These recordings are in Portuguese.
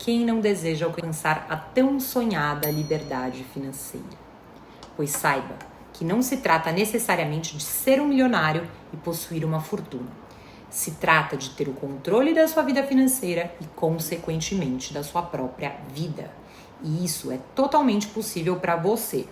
Quem não deseja alcançar a tão sonhada liberdade financeira? Pois saiba que não se trata necessariamente de ser um milionário e possuir uma fortuna. Se trata de ter o controle da sua vida financeira e, consequentemente, da sua própria vida. E isso é totalmente possível para você.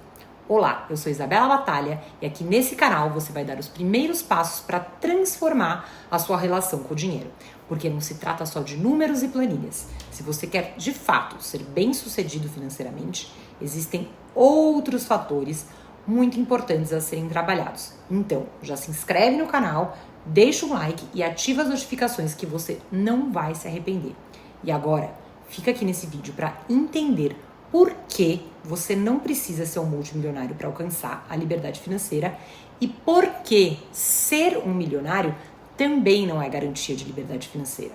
Olá, eu sou Isabela Batalha e aqui nesse canal você vai dar os primeiros passos para transformar a sua relação com o dinheiro. Porque não se trata só de números e planilhas. Se você quer, de fato, ser bem-sucedido financeiramente, existem outros fatores muito importantes a serem trabalhados. Então, já se inscreve no canal, deixa um like e ativa as notificações que você não vai se arrepender. E agora, fica aqui nesse vídeo para entender por que você não precisa ser um multimilionário para alcançar a liberdade financeira e por que ser um milionário também não é garantia de liberdade financeira.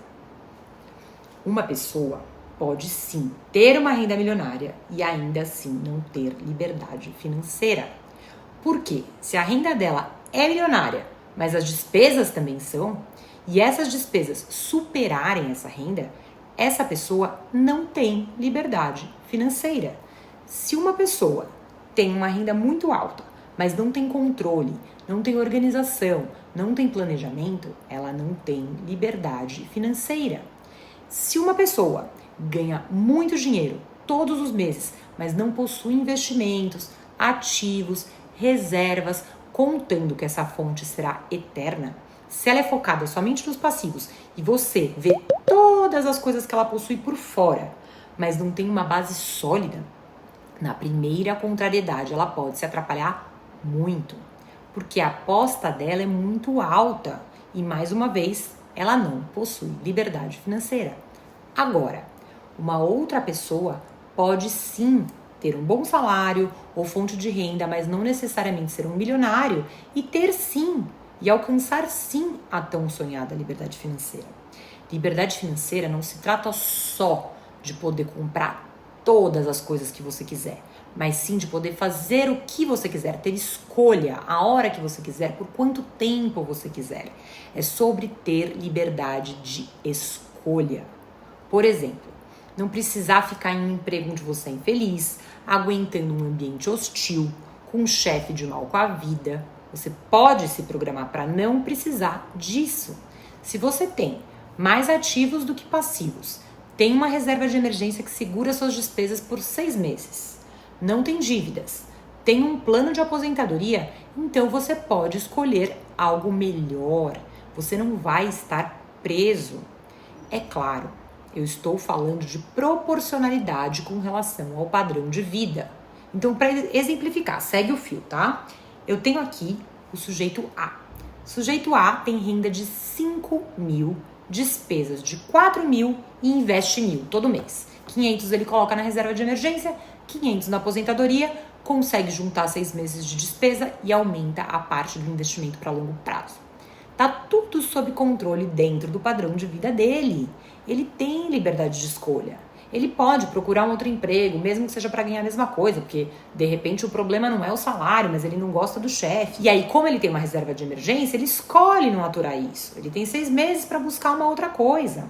Uma pessoa pode sim ter uma renda milionária e ainda assim não ter liberdade financeira. Por quê? Se a renda dela é milionária, mas as despesas também são, e essas despesas superarem essa renda, essa pessoa não tem liberdade financeira. Se uma pessoa tem uma renda muito alta, mas não tem controle, não tem organização, não tem planejamento, ela não tem liberdade financeira. Se uma pessoa ganha muito dinheiro todos os meses, mas não possui investimentos, ativos, reservas, contando que essa fonte será eterna, se ela é focada somente nos passivos e você vê todas as coisas que ela possui por fora, mas não tem uma base sólida, na primeira contrariedade ela pode se atrapalhar muito, porque a aposta dela é muito alta e, mais uma vez, ela não possui liberdade financeira. Agora, uma outra pessoa pode sim ter um bom salário ou fonte de renda, mas não necessariamente ser um milionário e ter sim e alcançar sim a tão sonhada liberdade financeira. Liberdade financeira não se trata só de poder comprar todas as coisas que você quiser, mas sim de poder fazer o que você quiser, ter escolha a hora que você quiser, por quanto tempo você quiser. É sobre ter liberdade de escolha. Por exemplo, não precisar ficar em um emprego onde você é infeliz, aguentando um ambiente hostil, com um chefe de mal com a vida. Você pode se programar para não precisar disso. Se você tem mais ativos do que passivos, tem uma reserva de emergência que segura suas despesas por 6 meses, não tem dívidas, tem um plano de aposentadoria, então você pode escolher algo melhor. Você não vai estar preso. É claro, eu estou falando de proporcionalidade com relação ao padrão de vida. Então, para exemplificar, segue o fio, tá? Eu tenho aqui o sujeito A. O sujeito A tem renda de 5 mil, despesas de 4 mil e investe 1.000 todo mês. 500 ele coloca na reserva de emergência, 500 na aposentadoria, consegue juntar 6 meses de despesa e aumenta a parte do investimento para longo prazo. Tá tudo sob controle dentro do padrão de vida dele. Ele tem liberdade de escolha. Ele pode procurar um outro emprego, mesmo que seja para ganhar a mesma coisa, porque de repente o problema não é o salário, mas ele não gosta do chefe. E aí, como ele tem uma reserva de emergência, ele escolhe não aturar isso. Ele tem 6 meses para buscar uma outra coisa.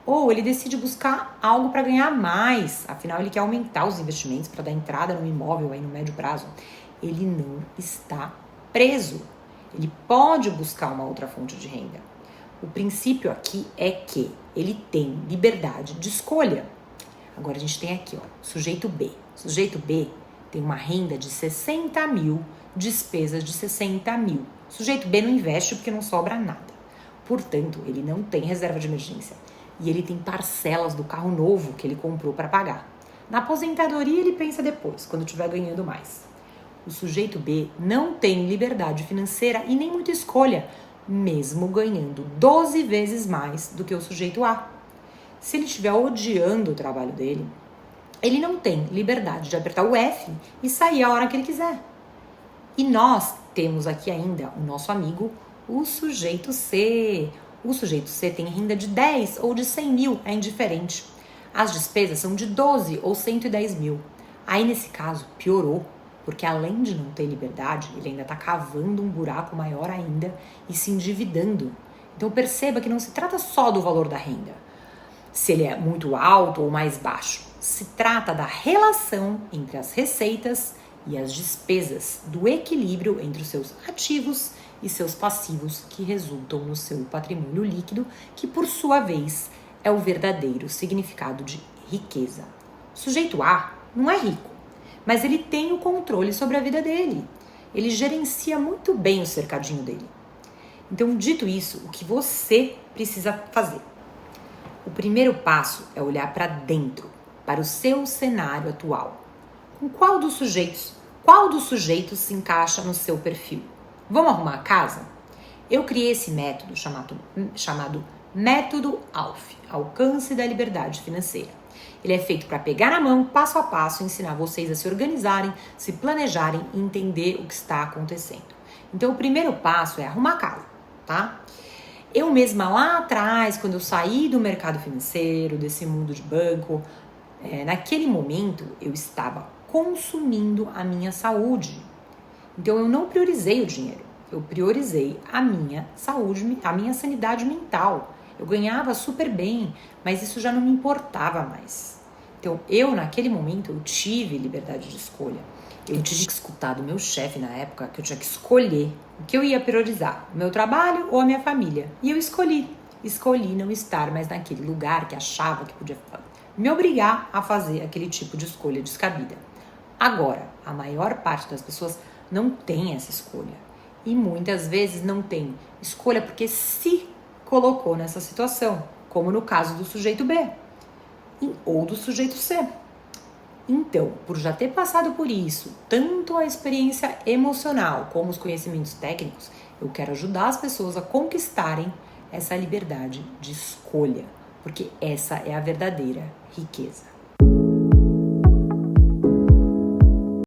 Ou ele decide buscar algo para ganhar mais, afinal ele quer aumentar os investimentos para dar entrada no imóvel aí no médio prazo. Ele não está preso. Ele pode buscar uma outra fonte de renda. O princípio aqui é que ele tem liberdade de escolha. Agora a gente tem aqui, ó, sujeito B. Sujeito B tem uma renda de 60 mil, despesas de 60 mil. Sujeito B não investe porque não sobra nada. Portanto, ele não tem reserva de emergência. E ele tem parcelas do carro novo que ele comprou para pagar. Na aposentadoria ele pensa depois, quando estiver ganhando mais. O sujeito B não tem liberdade financeira e nem muita escolha, mesmo ganhando 12 vezes mais do que o sujeito A. Se ele estiver odiando o trabalho dele, ele não tem liberdade de apertar o F e sair a hora que ele quiser. E nós temos aqui ainda o nosso amigo, o sujeito C. O sujeito C tem renda de 10 ou de 100 mil, é indiferente. As despesas são de 12 ou 110 mil. Aí, nesse caso, piorou, porque além de não ter liberdade, ele ainda está cavando um buraco maior ainda e se endividando. Então, perceba que não se trata só do valor da renda. se ele é muito alto ou mais baixo. Se trata da relação entre as receitas e as despesas, do equilíbrio entre os seus ativos e seus passivos que resultam no seu patrimônio líquido, que por sua vez é o verdadeiro significado de riqueza. O sujeito A não é rico, mas ele tem o controle sobre a vida dele. Ele gerencia muito bem o cercadinho dele. Então, dito isso, o que você precisa fazer? O primeiro passo é olhar para dentro, para o seu cenário atual. Com qual dos sujeitos se encaixa no seu perfil? Vamos arrumar a casa? Eu criei esse método chamado Método ALF, Alcance da Liberdade Financeira. Ele é feito para pegar na mão, passo a passo, ensinar vocês a se organizarem, se planejarem e entender o que está acontecendo. Então, o primeiro passo é arrumar a casa, tá? Eu mesma lá atrás, quando eu saí do mercado financeiro, desse mundo de banco, naquele momento eu estava consumindo a minha saúde. Então eu não priorizei o dinheiro, eu priorizei a minha saúde, a minha sanidade mental. Eu ganhava super bem, mas isso já não me importava mais. Então naquele momento, eu tive liberdade de escolha. Eu tive que escutar do meu chefe na época que eu tinha que escolher o que eu ia priorizar, o meu trabalho ou a minha família. E eu escolhi não estar mais naquele lugar que achava que podia me obrigar a fazer aquele tipo de escolha descabida. Agora, a maior parte das pessoas não tem essa escolha. E muitas vezes não tem escolha porque se colocou nessa situação, como no caso do sujeito B ou do sujeito C. Então, por já ter passado por isso, tanto a experiência emocional como os conhecimentos técnicos, eu quero ajudar as pessoas a conquistarem essa liberdade de escolha, porque essa é a verdadeira riqueza.